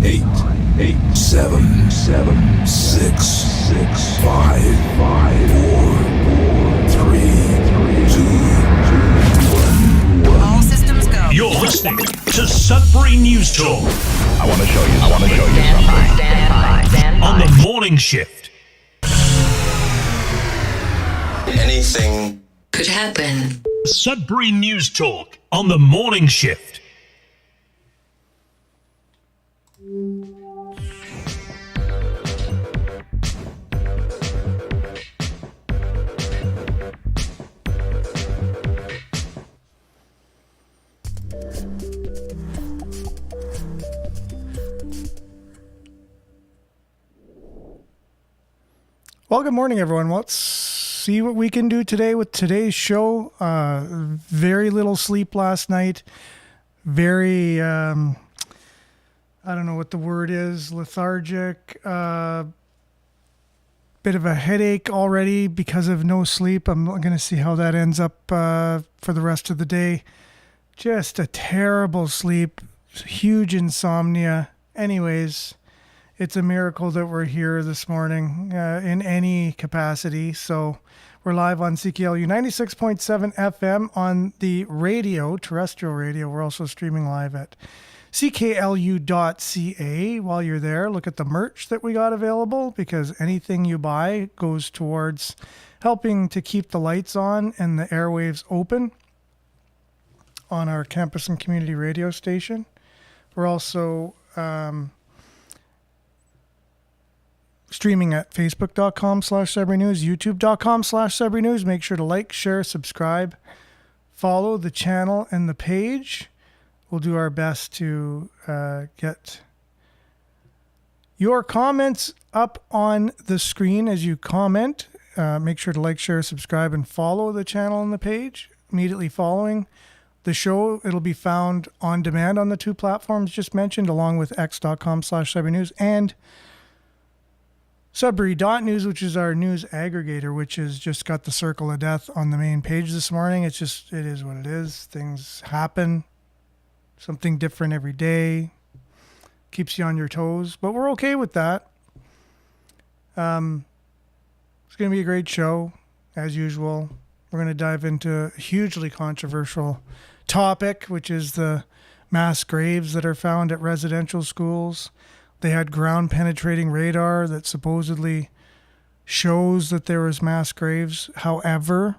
eight, seven, six, five, four, three, two, one. All systems go. You're listening to Sudbury News Talk. I want to show you something. Stand by. On the morning shift. Anything Could happen. Sudbury News Talk on the morning shift. Well, good morning, everyone. Let's see what we can do today with today's show. Very little sleep last night. Very, I don't know what the word is, lethargic. Bit of a headache already because of no sleep. I'm going to see how that ends up for the rest of the day. Just a terrible sleep, huge insomnia. Anyways, it's a miracle that we're here this morning in any capacity. So we're live on CKLU 96.7 FM on the radio, terrestrial radio. We're also streaming live at cklu.ca. While you're there, look at the merch that we got available, because anything you buy goes towards helping to keep the lights on and the airwaves open on our campus and community radio station. We're also streaming at facebook.com/Sudbury News, youtube.com/Sudbury News. Make sure to like, share, subscribe, follow the channel and the page. We'll do our best to get your comments up on the screen as you comment. Make sure to like, share, subscribe, and follow the channel and the page. Immediately following the show, it'll be found on demand on the two platforms just mentioned, along with x.com/Sudbury News and Sudbury.news, which is our news aggregator, which has just got the circle of death on the main page this morning. It is what it is. Things happen. Something different every day. Keeps you on your toes, but we're okay with that. It's going to be a great show, as usual. We're going to dive into a hugely controversial topic, which is the mass graves that are found at residential schools. They had ground-penetrating radar that supposedly shows that there was mass graves. However,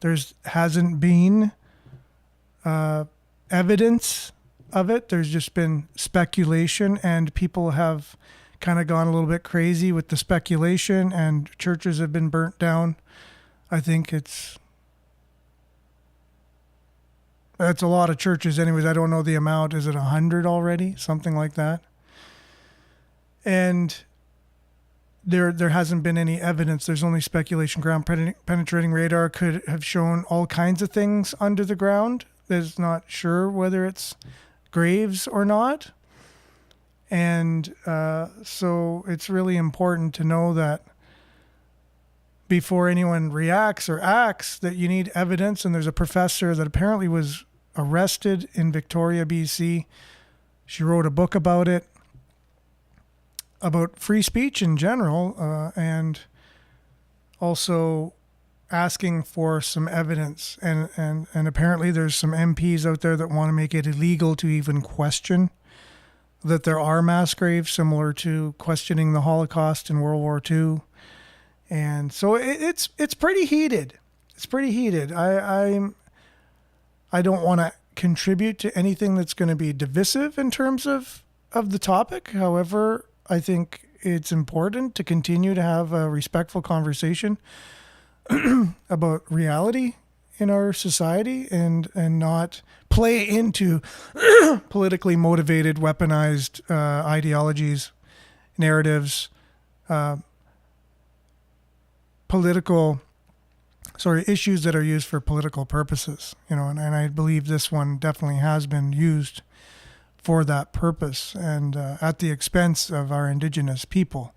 there hasn't been evidence of it. There's just been speculation, and people have kind of gone a little bit crazy with the speculation, and churches have been burnt down. I think that's a lot of churches anyways. I don't know the amount. Is it 100 already? Something like that. And there hasn't been any evidence. There's only speculation. Ground penetrating radar could have shown all kinds of things under the ground. There's not sure whether it's graves or not. And so it's really important to know that before anyone reacts or acts, that you need evidence. And there's a professor that apparently was arrested in Victoria, BC. She wrote a book about it, about free speech in general, and also asking for some evidence. And apparently there's some MPs out there that want to make it illegal to even question that there are mass graves, similar to questioning the Holocaust in World War II. And so it's pretty heated. It's pretty heated. I don't want to contribute to anything that's going to be divisive in terms of the topic. However, I think it's important to continue to have a respectful conversation about reality in our society and not play into politically motivated, weaponized ideologies, narratives, issues that are used for political purposes. And I believe this one definitely has been used for that purpose, and at the expense of our Indigenous people,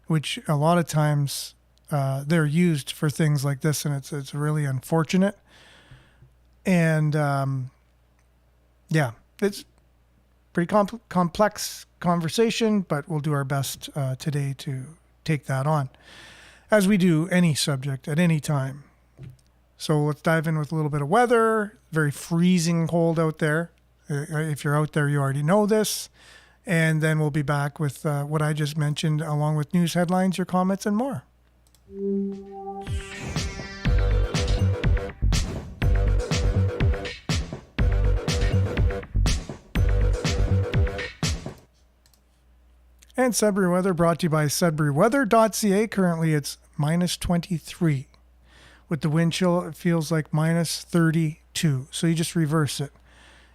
which a lot of times they're used for things like this, and it's really unfortunate. And it's Pretty complex conversation, but we'll do our best today to take that on, as we do any subject at any time. So let's dive in with a little bit of weather. Very freezing cold out there. If you're out there, you already know this. And then we'll be back with what I just mentioned, along with news headlines, your comments, and more. And Sudbury weather brought to you by SudburyWeather.ca. Currently it's minus 23. With the wind chill, it feels like minus 32. So you just reverse it.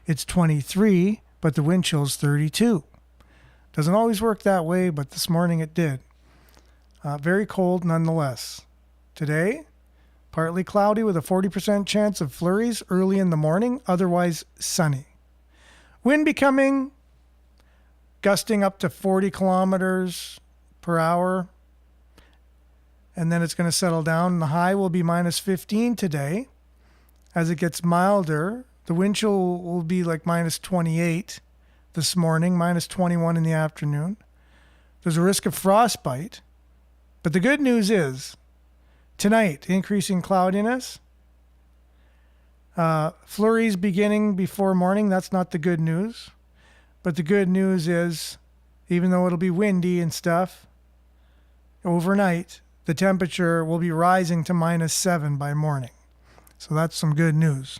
It's 23, but the wind chill is 32. Doesn't always work that way, but this morning it did. Very cold nonetheless. Today, partly cloudy with a 40% chance of flurries early in the morning, otherwise sunny. Wind becoming gusting up to 40 kilometers per hour. And then it's going to settle down. The high will be minus 15 today. As it gets milder, the wind chill will be like minus 28 this morning, minus 21 in the afternoon. There's a risk of frostbite. But the good news is, tonight, increasing cloudiness. Flurries beginning before morning. That's not the good news. But the good news is, even though it'll be windy and stuff, overnight, the temperature will be rising to minus 7 by morning. So that's some good news.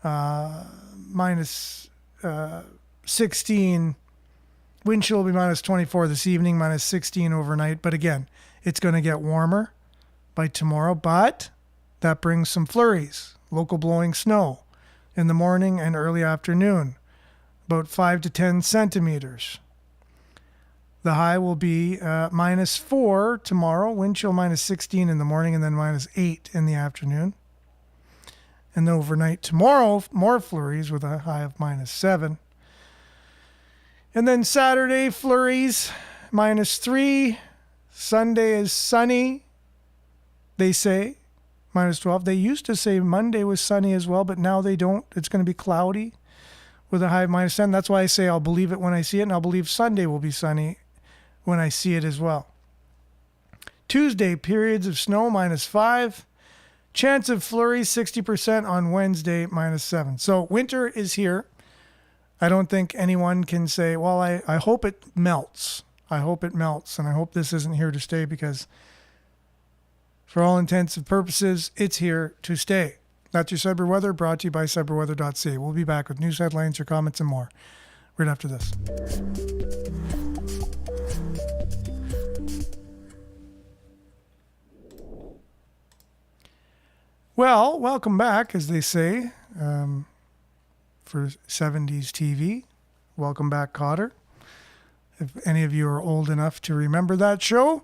Minus 16, wind chill will be minus 24 this evening, minus 16 overnight. But again, it's going to get warmer by tomorrow. But that brings some flurries, local blowing snow in the morning and early afternoon. About 5 to 10 centimeters. The high will be minus 4 tomorrow, wind chill minus 16 in the morning, and then minus 8 in the afternoon. And overnight tomorrow, more flurries with a high of minus 7. And then Saturday, flurries, minus 3. Sunday is sunny, they say, minus 12. They used to say Monday was sunny as well, but now they don't. It's going to be cloudy with a high of minus 10. That's why I say I'll believe it when I see it, and I'll believe Sunday will be sunny when I see it as well. Tuesday, periods of snow, minus 5. Chance of flurries, 60% on Wednesday, minus 7. So winter is here. I don't think anyone can say, well, I hope it melts. I hope it melts, and I hope this isn't here to stay, because for all intents and purposes, it's here to stay. That's your Sudbury weather, brought to you by SudburyWeather.ca. We'll be back with news headlines, your comments, and more right after this. Well, welcome back, as they say, for 70s TV. Welcome back, Cotter. If any of you are old enough to remember that show.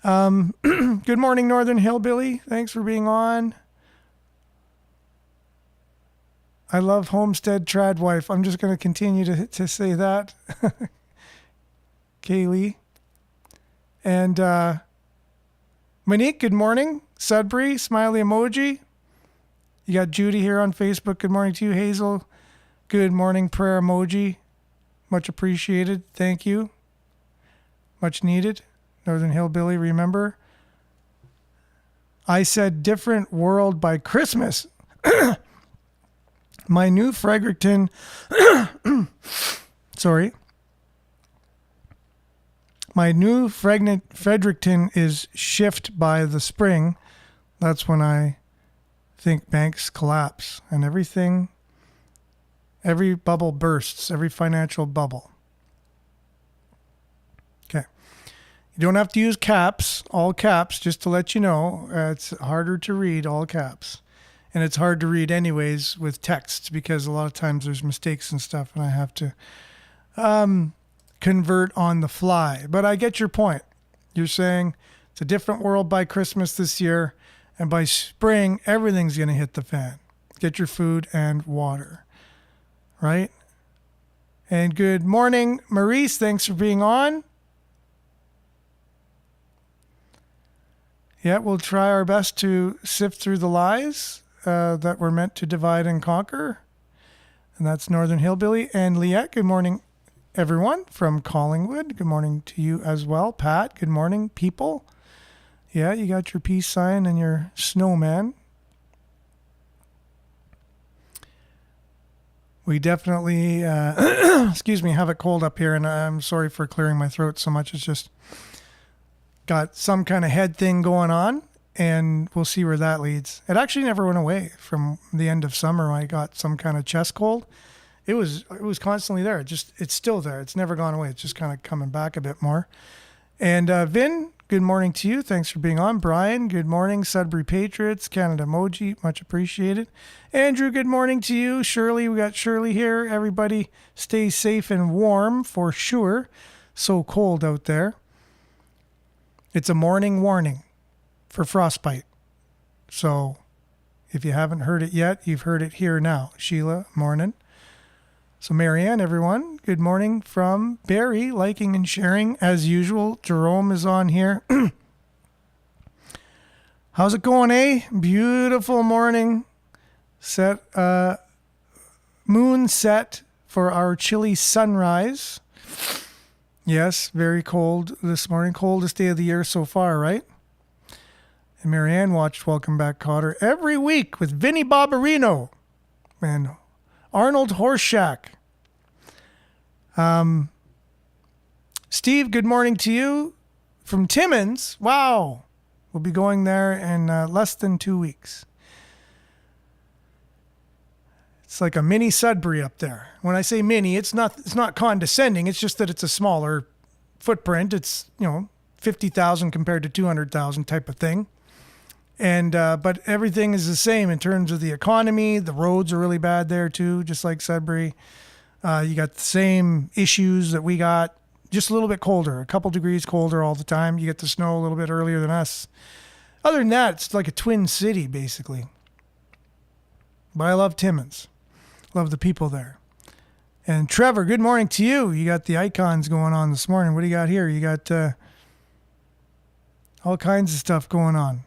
Good morning, Northern Hillbilly. Thanks for being on. I love Homestead Tradwife. I'm just going to continue to say that. Kaylee. And Monique, good morning. Sudbury, smiley emoji. You got Judy here on Facebook. Good morning to you, Hazel. Good morning, prayer emoji. Much appreciated. Thank you. Much needed. Northern Hillbilly, remember? I said different world by Christmas. My new Fredericton, my new Fredericton is shift by the spring. That's when I think banks collapse and everything, every bubble bursts, every financial bubble. Okay. You don't have to use caps, all caps, just to let you know. It's harder to read all caps. And it's hard to read anyways with texts, because a lot of times there's mistakes and stuff, and I have to convert on the fly. But I get your point. You're saying it's a different world by Christmas this year, and by spring, everything's going to hit the fan. Get your food and water, right? And good morning, Maurice. Thanks for being on. Yeah, we'll try our best to sift through the lies that were meant to divide and conquer. And that's Northern Hillbilly. And Liette, good morning, everyone from Collingwood. Good morning to you as well. Pat, good morning, people. Yeah, you got your peace sign and your snowman. We definitely, excuse me, have it cold up here, and I'm sorry for clearing my throat so much. It's just got some kind of head thing going on, and we'll see where that leads. It actually never went away from the end of summer. I got some kind of chest cold. It was constantly there. It's still there. It's never gone away. It's just kind of coming back a bit more. And Vin, good morning to you. Thanks for being on. Brian, good morning. Sudbury Patriots, Canada Emoji, much appreciated. Andrew, good morning to you. Shirley, we got Shirley here. Everybody stay safe and warm for sure. So cold out there. It's a morning warning for frostbite. So if you haven't heard it yet, you've heard it here now. Sheila, morning. So Marianne, everyone, good morning from Barrie, liking and sharing as usual. Jerome is on here. How's it going, eh? Beautiful morning. Moon set for our chilly sunrise. Yes, very cold this morning. Coldest day of the year so far, right? And Marianne watched Welcome Back, Cotter every week with Vinnie Barbarino and Arnold Horseshack. Steve, good morning to you from Timmins. Wow. We'll be going there in less than 2 weeks. It's like a mini Sudbury up there. When I say mini, it's not condescending. It's just that it's a smaller footprint. It's, 50,000 compared to 200,000 type of thing. And but everything is the same in terms of the economy. The roads are really bad there too, just like Sudbury. You got the same issues that we got, just a little bit colder, a couple degrees colder all the time. You get the snow a little bit earlier than us. Other than that, it's like a twin city, basically. But I love Timmins. Love the people there. And Trevor, good morning to you. You got the icons going on this morning. What do you got here? You got all kinds of stuff going on.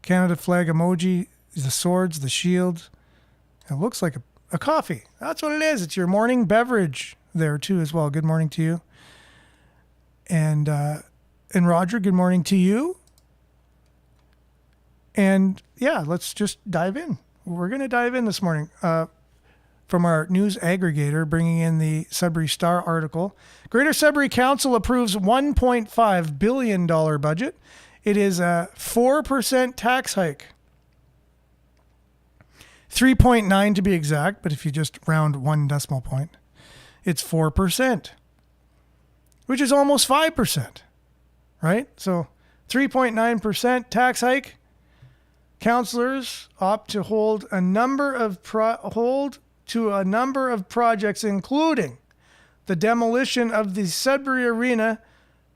Canada flag emoji, the swords, the shields. It looks like a coffee. That's what it is. It's your morning beverage there too as well. Good morning to you. And Roger, good morning to you. And yeah, let's just dive in. We're going to dive in this morning from our news aggregator, bringing in the Sudbury Star article. Greater Sudbury Council approves $1.5 billion budget. It is a 4% tax hike. 3.9 to be exact, but if you just round one decimal point, it's 4%, which is almost 5%, right? So 3.9% tax hike. Councillors opt to hold a number of projects, including the demolition of the Sudbury Arena,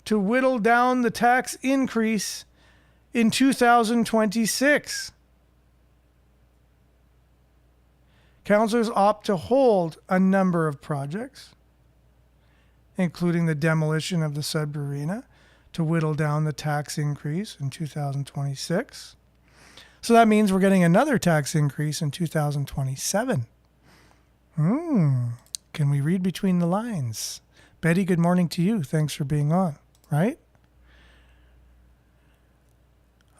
to whittle down the tax increase in 2026. Councillors opt to hold a number of projects, including the demolition of the Sudbury Arena, to whittle down the tax increase in 2026. So that means we're getting another tax increase in 2027. Can we read between the lines? Betty, good morning to you. Thanks for being on, right?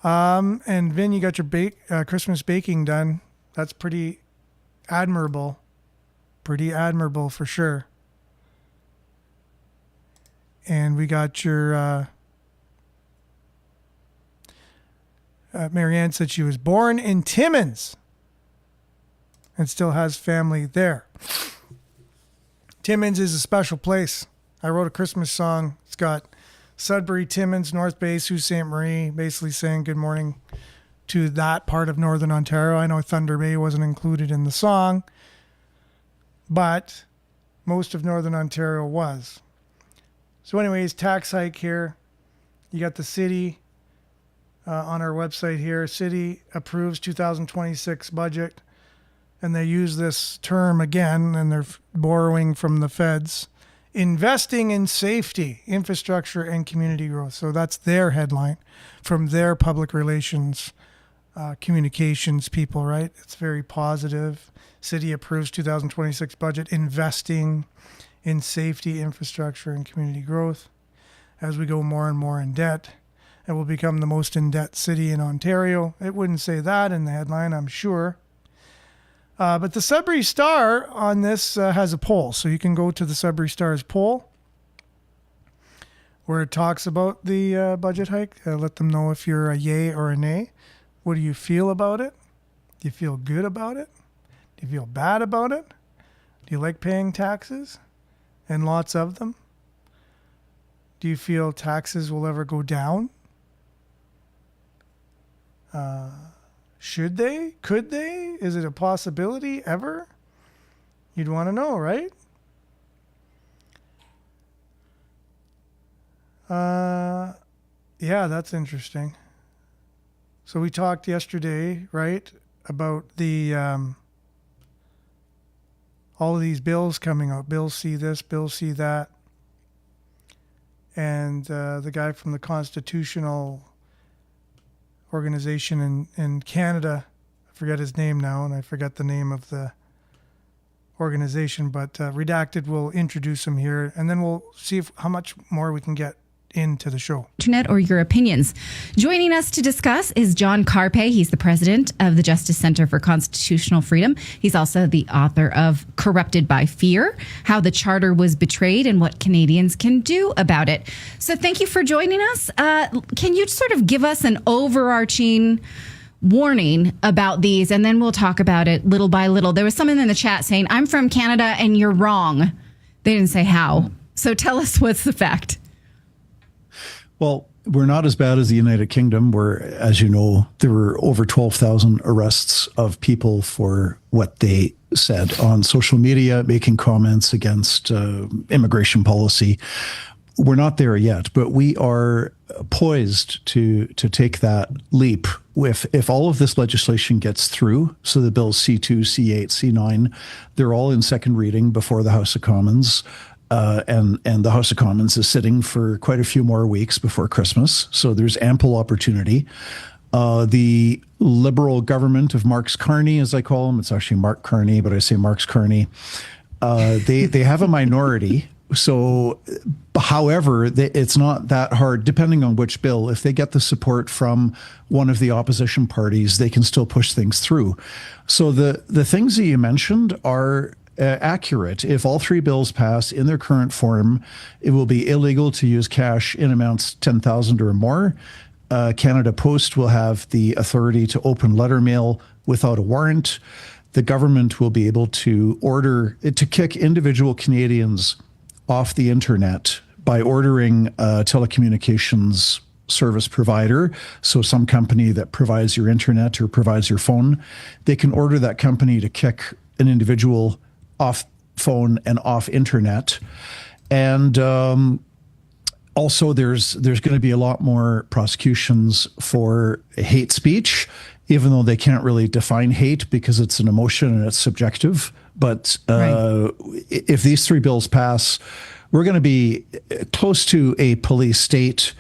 And Vin, you got your Christmas baking done. That's pretty admirable. Pretty admirable for sure. And we got your... Marianne said she was born in Timmins and still has family there. Timmins is a special place. I wrote a Christmas song. It's got Sudbury, Timmins, North Bay, Sault Ste. Marie, basically saying good morning to that part of Northern Ontario. I know Thunder Bay wasn't included in the song, but most of Northern Ontario was. So anyways, tax hike here. You got the city on our website here. City approves 2026 budget. And they use this term again, and they're borrowing from the feds. Investing in safety, infrastructure, and community growth. So that's their headline from their public relations communications people, right? It's very positive. City approves 2026 budget, investing in safety, infrastructure, and community growth. As we go more and more in debt, it will become the most in-debt city in Ontario. It wouldn't say that in the headline, I'm sure. But the Sudbury Star on this has a poll. So you can go to the Sudbury Star's poll where it talks about the budget hike. Let them know if you're a yay or a nay. What do you feel about it? Do you feel good about it? Do you feel bad about it? Do you like paying taxes and lots of them? Do you feel taxes will ever go down? Should they? Could they? Is it a possibility ever? You'd want to know, right? Yeah, that's interesting. So we talked yesterday, right, about the all of these bills coming out. Bills see this, bills see that. And the guy from the Constitutional Organization in Canada, I forget his name now, and I forget the name of the organization, but Redacted will introduce him here, and then we'll see how much more we can get into the show. Internet or your opinions. Joining us to discuss is John Carpe. He's the president of the Justice Center for Constitutional Freedom. He's also the author of Corrupted by Fear, How the Charter Was Betrayed and What Canadians Can Do About It. So thank you for joining us. Can you sort of give us an overarching warning about these, and then we'll talk about it little by little. There was someone in the chat saying, I'm from Canada and you're wrong. They didn't say how. So tell us what's the fact. Well, we're not as bad as the United Kingdom, where, as you know, there were over 12,000 arrests of people for what they said on social media, making comments against immigration policy. We're not there yet, but we are poised to take that leap. If all of this legislation gets through, so the bills C2, C8, C9, they're all in second reading before the House of Commons. And the House of Commons is sitting for quite a few more weeks before Christmas. So there's ample opportunity. The Liberal government of Marks Carney, as I call him, it's actually Mark Carney, but I say Marks Carney. They have a minority. So, however, it's not that hard, depending on which bill. If they get the support from one of the opposition parties, they can still push things through. So the things that you mentioned are accurate. If all three bills pass in their current form, it will be illegal to use cash in amounts 10,000 or more. Canada Post will have the authority to open letter mail without a warrant. The government will be able to order to kick individual Canadians off the internet by ordering a telecommunications service provider. So some company that provides your internet or provides your phone, they can order that company to kick an individual off phone and off internet. And also there's going to be a lot more prosecutions for hate speech, even though they can't really define hate because it's an emotion and it's subjective. But if these three bills pass, we're going to be close to a police state.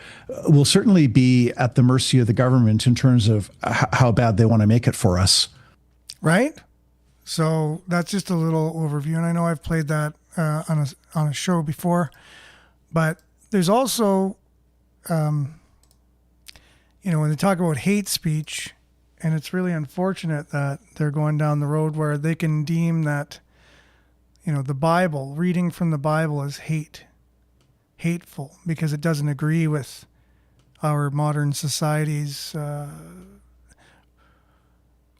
We'll certainly be at the mercy of the government in terms of how bad they want to make it for us. Right? So that's just a little overview. And I know I've played that on a show before. But there's also, when they talk about hate speech, and it's really unfortunate that they're going down the road where they can deem that, the Bible, reading from the Bible is hateful because it doesn't agree with our modern society's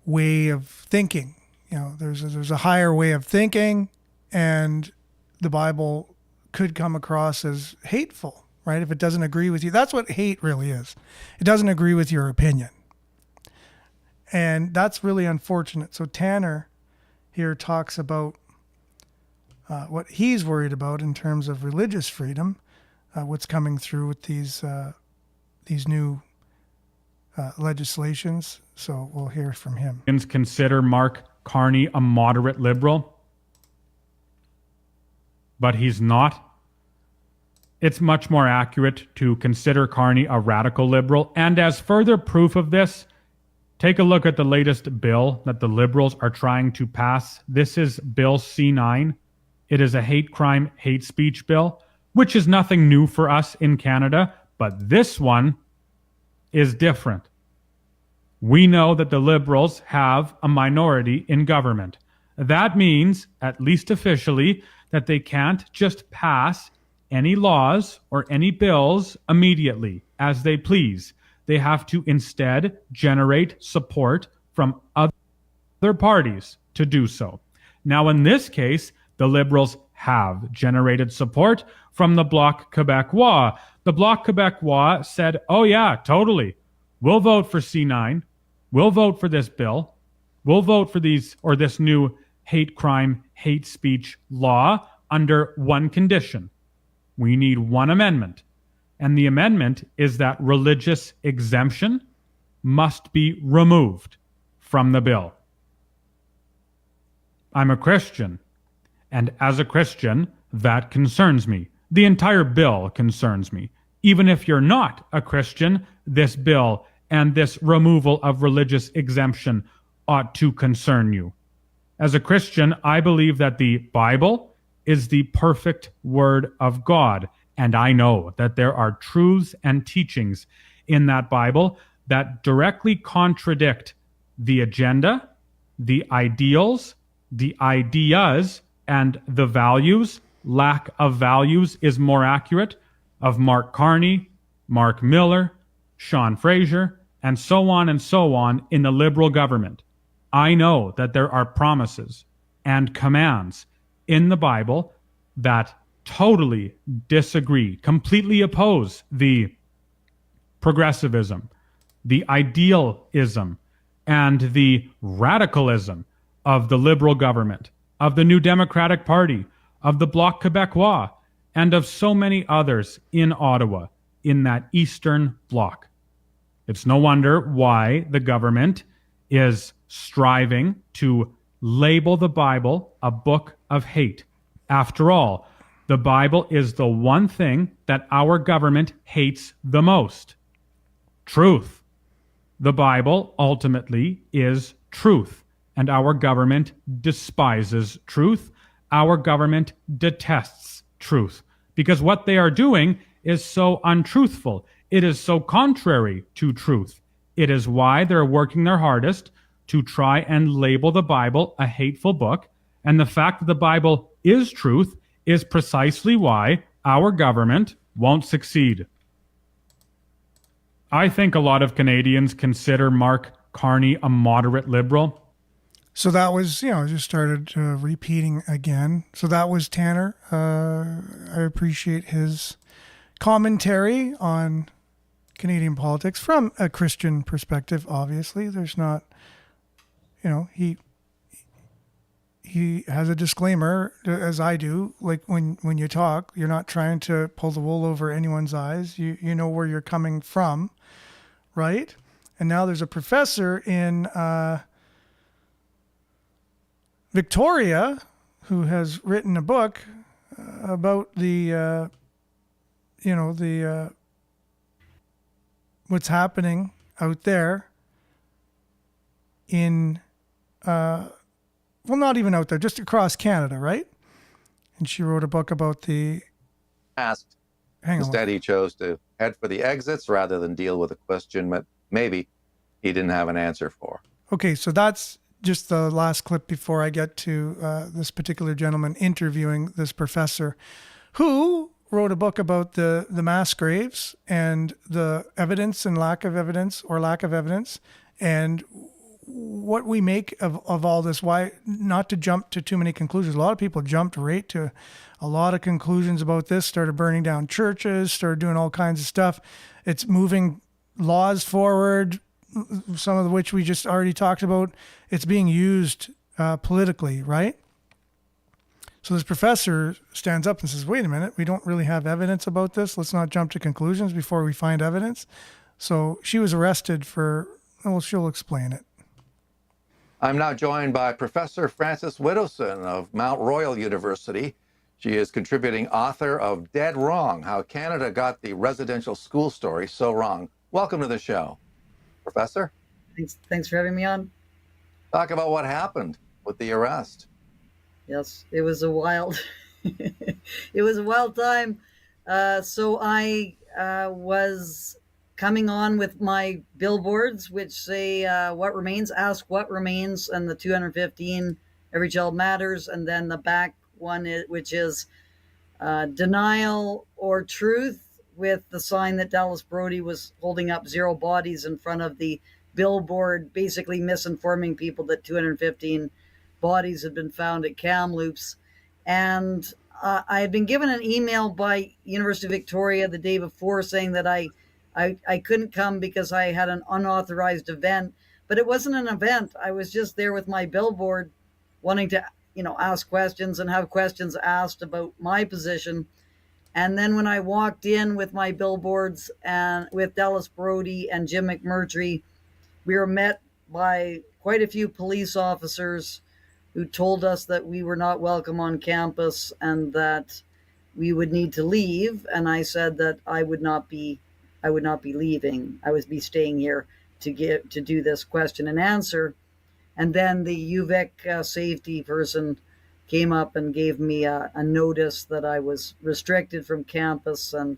way of thinking. There's a higher way of thinking, and the Bible could come across as hateful, right? If it doesn't agree with you. That's what hate really is. It doesn't agree with your opinion. And that's really unfortunate. So Tanner here talks about what he's worried about in terms of religious freedom, what's coming through with these new legislations. So we'll hear from him. Consider Mark Carney a moderate liberal, but he's not. It's much more accurate to consider Carney a radical liberal. And as further proof of this, Take a look at the latest bill that the Liberals are trying to pass. This is Bill C9. It is a hate crime, hate speech bill, which is nothing new for us in Canada, but this one is different. We know that the Liberals have a minority in government. That means, at least officially, that they can't just pass any laws or any bills immediately as they please. They have to instead generate support from other parties to do so. Now, in this case, the Liberals have generated support from the Bloc Québécois. The Bloc Québécois said, oh yeah, totally. We'll vote for C9. We'll vote for this bill. We'll vote for this new hate crime, hate speech law under one condition. We need one amendment. And the amendment is that religious exemption must be removed from the bill. I'm a Christian, and as a Christian, that concerns me. The entire bill concerns me. Even if you're not a Christian, this bill and this removal of religious exemption ought to concern you. As a Christian, I believe that the Bible is the perfect word of God. And I know that there are truths and teachings in that Bible that directly contradict the agenda, the ideals, the ideas, and the values. Lack of values is more accurate, of Mark Carney, Mark Miller, Sean Fraser, and so on in the Liberal government. I know that there are promises and commands in the Bible that totally disagree, completely oppose the progressivism, the idealism, and the radicalism of the Liberal government, of the New Democratic Party, of the Bloc Québécois, and of so many others in Ottawa, in that Eastern Bloc. It's no wonder why the government is striving to label the Bible a book of hate. After all, the Bible is the one thing that our government hates the most. Truth. The Bible ultimately is truth, and our government despises truth. Our government detests truth, because what they are doing is so untruthful. It is so contrary to truth. It is why they're working their hardest to try and label the Bible a hateful book, and the fact that the Bible is truth is precisely why our government won't succeed. I think a lot of Canadians consider Mark Carney a moderate liberal. So that was, just started repeating again. So that was Tanner. I appreciate his commentary on Canadian politics from a Christian perspective. Obviously, there's not, he has a disclaimer, as I do. Like when you talk, you're not trying to pull the wool over anyone's eyes. You know where you're coming from, right? And now there's a professor in Victoria who has written a book about the what's happening out there in not even out there, just across Canada, right? And she wrote a book about the asked. Instead, he chose to head for the exits rather than deal with a question that maybe he didn't have an answer for. Okay, so that's just the last clip before I get to this particular gentleman interviewing this professor who wrote a book about the mass graves and the evidence and lack of evidence and what we make of all this. Why not to jump to too many conclusions? A lot of people jumped right to a lot of conclusions about this, started burning down churches, started doing all kinds of stuff. It's moving laws forward, some of which we just already talked about. It's being used politically, right? So this professor stands up and says, wait a minute, we don't really have evidence about this. Let's not jump to conclusions before we find evidence. So she was arrested she'll explain it. I'm now joined by Professor Frances Widdowson of Mount Royal University. She is contributing author of Dead Wrong, How Canada Got the Residential School Story So Wrong. Welcome to the show, Professor. Thanks for having me on. Talk about what happened with the arrest. Yes, it was a wild, it was a wild time. So I was coming on with my billboards, which say "What remains?" Ask what remains, and the 215 Every Child Matters, and then the back one, which is denial or truth, with the sign that Dallas Brody was holding up 0 bodies in front of the billboard, basically misinforming people that 215 bodies had been found at Kamloops. And I had been given an email by University of Victoria the day before saying that I couldn't come because I had an unauthorized event. But it wasn't an event. I was just there with my billboard wanting to ask questions and have questions asked about my position. And then when I walked in with my billboards and with Dallas Brody and Jim McMurtry, we were met by quite a few police officers who told us that we were not welcome on campus and that we would need to leave. And I said that I would not be leaving. I would be staying here to do this question and answer. And then the UVic safety person came up and gave me a notice that I was restricted from campus, and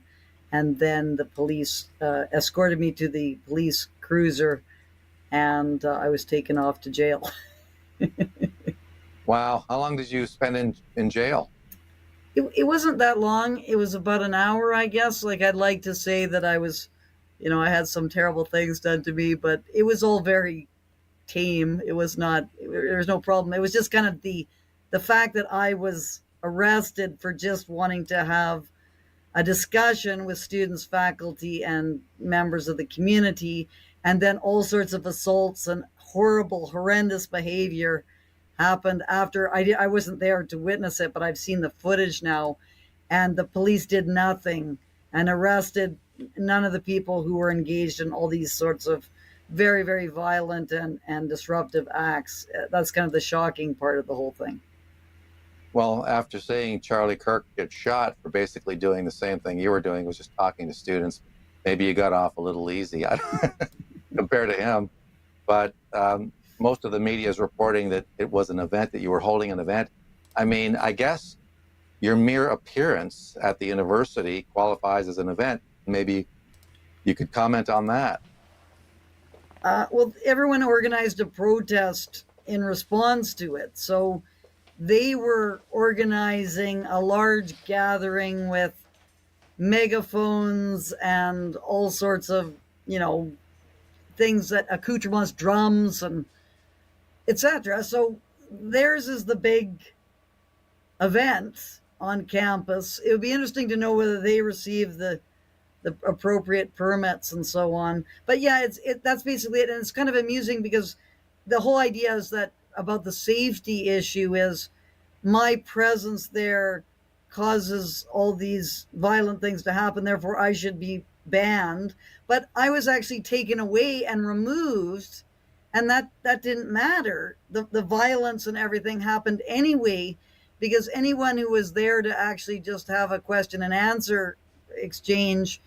then the police escorted me to the police cruiser, and I was taken off to jail. Wow. How long did you spend in jail? It wasn't that long. It was about an hour, I guess. Like, I'd like to say that I was, I had some terrible things done to me, but it was all very tame. It was not, there was no problem. It was just kind of the fact that I was arrested for just wanting to have a discussion with students, faculty, and members of the community, and then all sorts of assaults and horrible, horrendous behavior happened after. I wasn't there to witness it, but I've seen the footage now, and the police did nothing and arrested none of the people who were engaged in all these sorts of very, very violent and disruptive acts. That's kind of the shocking part of the whole thing. Well, after seeing Charlie Kirk get shot for basically doing the same thing you were doing, was just talking to students, maybe you got off a little easy compared to him. But most of the media is reporting that it was an event, that you were holding an event. I mean, I guess your mere appearance at the university qualifies as an event. Maybe you could comment on that. Well, everyone organized a protest in response to it. So they were organizing a large gathering with megaphones and all sorts of, things, that accoutrements, drums and etc. So theirs is the big event on campus. It would be interesting to know whether they received the appropriate permits and so on. But yeah, that's basically it. And it's kind of amusing because the whole idea is that about the safety issue is my presence there causes all these violent things to happen. Therefore, I should be banned. But I was actually taken away and removed, and that didn't matter. The violence and everything happened anyway, because anyone who was there to actually just have a question and answer exchange,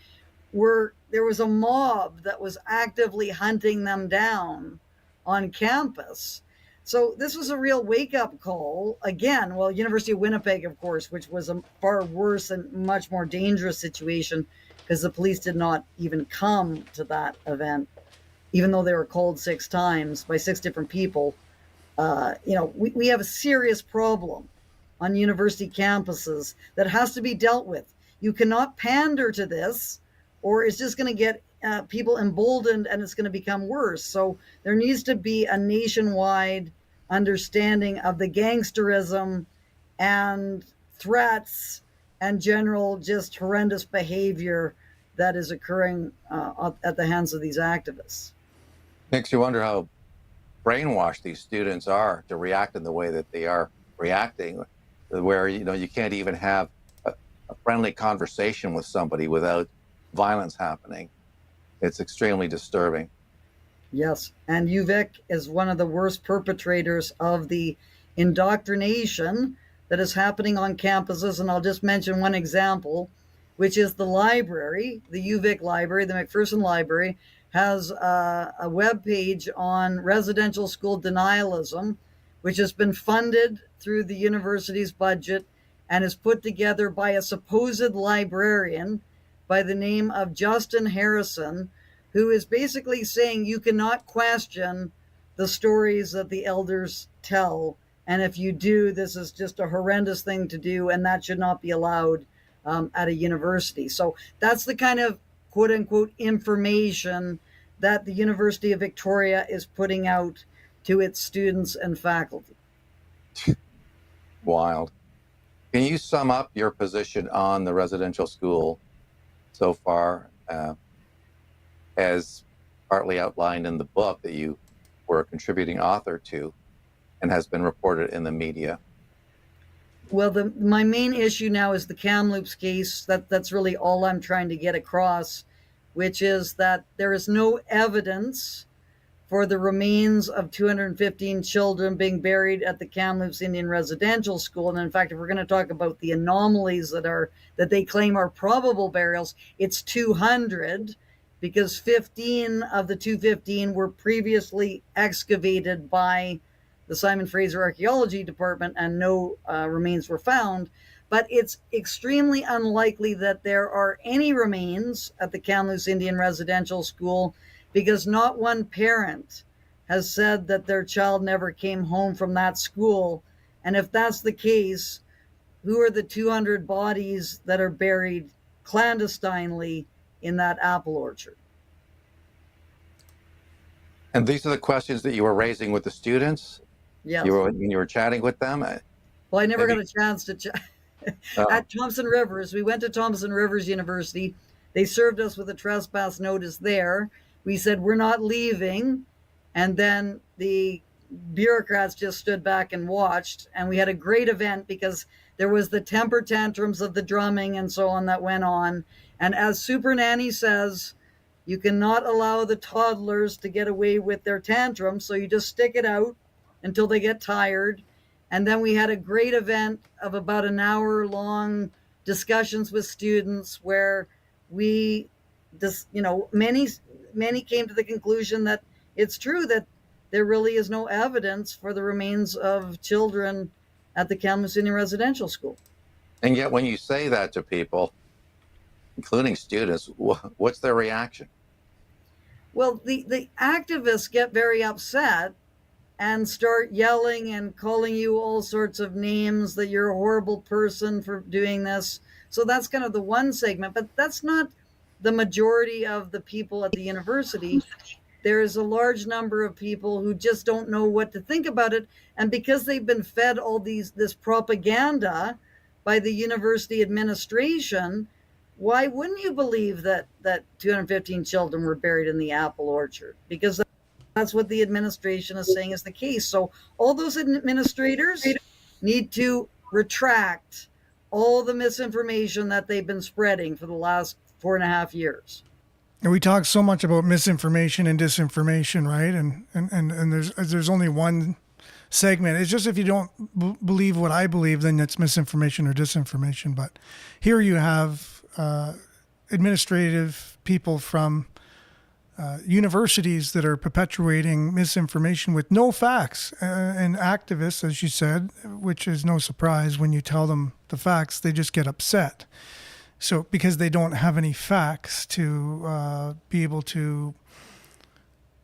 there was a mob that was actively hunting them down on campus. So this was a real wake-up call. Again, well, University of Winnipeg, of course, which was a far worse and much more dangerous situation because the police did not even come to that event, even though they were called 6 times by 6 different people. We have a serious problem on university campuses that has to be dealt with. You cannot pander to this, or it's just going to get people emboldened and it's going to become worse. So there needs to be a nationwide understanding of the gangsterism and threats and general just horrendous behavior that is occurring at the hands of these activists. Makes you wonder how brainwashed these students are to react in the way that they are reacting, where you can't even have a friendly conversation with somebody without violence happening. It's extremely disturbing. Yes, and UVic is one of the worst perpetrators of the indoctrination that is happening on campuses. And I'll just mention one example, which is the library, the UVic library, the McPherson Library, has a web page on residential school denialism, which has been funded through the university's budget and is put together by a supposed librarian by the name of Justin Harrison, who is basically saying you cannot question the stories that the elders tell. And if you do, this is just a horrendous thing to do, and that should not be allowed at a university. So that's the kind of quote unquote information that the University of Victoria is putting out to its students and faculty. Wild. Can you sum up your position on the residential school so far, as partly outlined in the book that you were a contributing author to and has been reported in the media? Well, my main issue now is the Kamloops case. That's really all I'm trying to get across, which is that there is no evidence for the remains of 215 children being buried at the Kamloops Indian Residential School. And in fact, if we're going to talk about the anomalies that they claim are probable burials, it's 200, because 15 of the 215 were previously excavated by the Simon Fraser Archaeology Department, and no remains were found. But it's extremely unlikely that there are any remains at the Kamloops Indian Residential School, because not one parent has said that their child never came home from that school. And if that's the case, who are the 200 bodies that are buried clandestinely in that apple orchard? And these are the questions that you were raising with the students? Yes. When you were chatting with them? Well, I never got a chance to chat. At Thompson Rivers, we went to Thompson Rivers University. They served us with a trespass notice there. We said, we're not leaving. And then the bureaucrats just stood back and watched. And we had a great event because there was the temper tantrums of the drumming and so on that went on. And as Super Nanny says, you cannot allow the toddlers to get away with their tantrums. So you just stick it out until they get tired. And then we had a great event of about an hour long discussions with students where we just, many came to the conclusion that it's true that there really is no evidence for the remains of children at the Kamloops Indian Residential School. And yet when you say that to people, including students, what's their reaction? Well, the activists get very upset and start yelling and calling you all sorts of names, that you're a horrible person for doing this. So that's kind of the one segment, but that's not the majority of the people at the university. There is a large number of people who just don't know what to think about it. And because they've been fed all this propaganda by the university administration, why wouldn't you believe that 215 children were buried in the apple orchard? Because that's what the administration is saying is the case. So all those administrators need to retract all the misinformation that they've been spreading for the last 4.5 years. And we talk so much about misinformation and disinformation, right? And there's only one segment. It's just if you don't believe what I believe, then it's misinformation or disinformation. But here you have administrative people from universities that are perpetuating misinformation with no facts, and activists, as you said, which is no surprise when you tell them the facts, they just get upset. So because they don't have any facts to be able to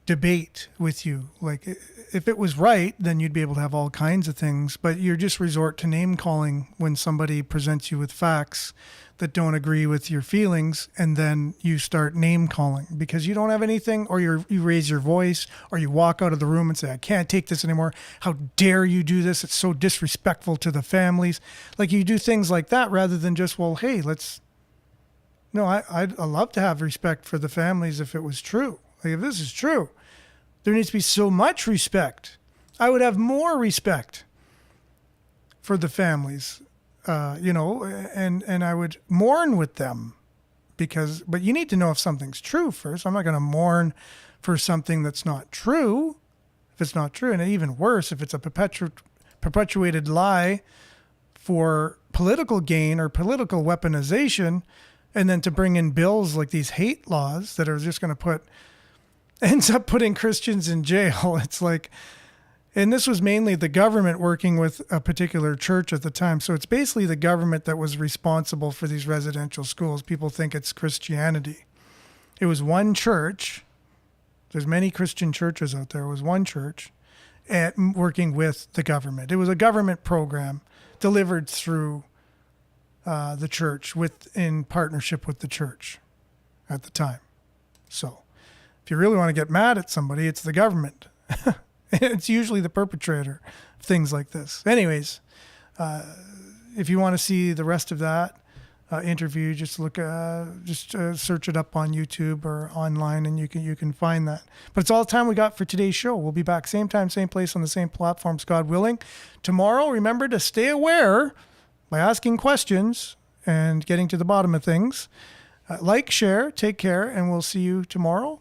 debate with you. Like if it was right, then you'd be able to have all kinds of things, but you're just resort to name calling when somebody presents you with facts that don't agree with your feelings, and then you start name calling because you don't have anything, or you raise your voice, or you walk out of the room and say, I can't take this anymore. How dare you do this? It's so disrespectful to the families. Like you do things like that rather than just, well, hey, I'd love to have respect for the families if it was true. Like if this is true, there needs to be so much respect. I would have more respect for the families. And I would mourn with them but you need to know if something's true first. I'm not going to mourn for something that's not true. If it's not true, and even worse, if it's a perpetuated lie for political gain or political weaponization, and then to bring in bills like these hate laws that are just going to put ends up putting Christians in jail. It's like, and this was mainly the government working with a particular church at the time. So it's basically the government that was responsible for these residential schools. People think it's Christianity. It was one church. There's many Christian churches out there. It was one church and working with the government. It was a government program delivered through the church in partnership with the church at the time. So if you really want to get mad at somebody, it's the government. It's usually the perpetrator of things like this. Anyways, if you want to see the rest of that interview, just search it up on YouTube or online, and you can find that. But it's all the time we got for today's show. We'll be back same time, same place on the same platforms, God willing. Tomorrow, remember to stay aware by asking questions and getting to the bottom of things. Like, share, take care, and we'll see you tomorrow.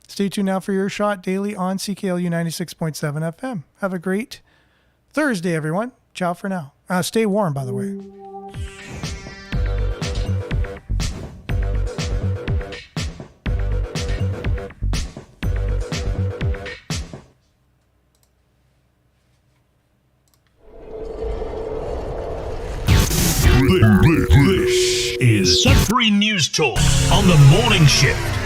Stay tuned now for your shot daily on CKLU 96.7 FM. Have a great Thursday, everyone. Ciao for now. Stay warm, by the way. This is Sudbury News Talk on the morning shift.